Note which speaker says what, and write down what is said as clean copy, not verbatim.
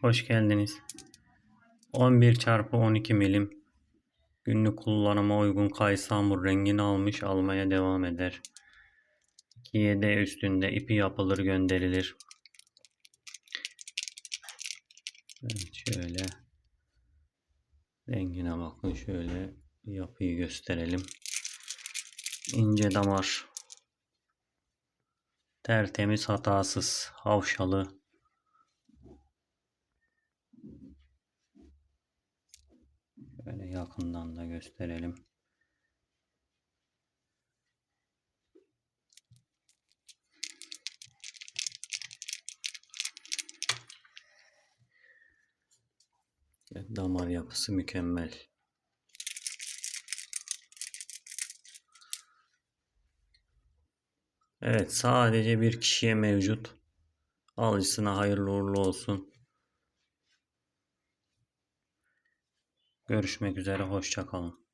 Speaker 1: Hoş geldiniz. 11 çarpı 12 milim günlük kullanıma uygun kayısı hamur rengini almış, almaya devam eder. 2'ye üstünde ipi yapılır, gönderilir. Evet, şöyle rengine bakın, şöyle yapıyı gösterelim. İnce damar, tertemiz, hatasız, havşalı. Böyle yakından da gösterelim. Damar yapısı mükemmel. Evet, sadece bir kişiye mevcut. Alıcısına hayırlı uğurlu olsun. Görüşmek üzere, hoşça kalın.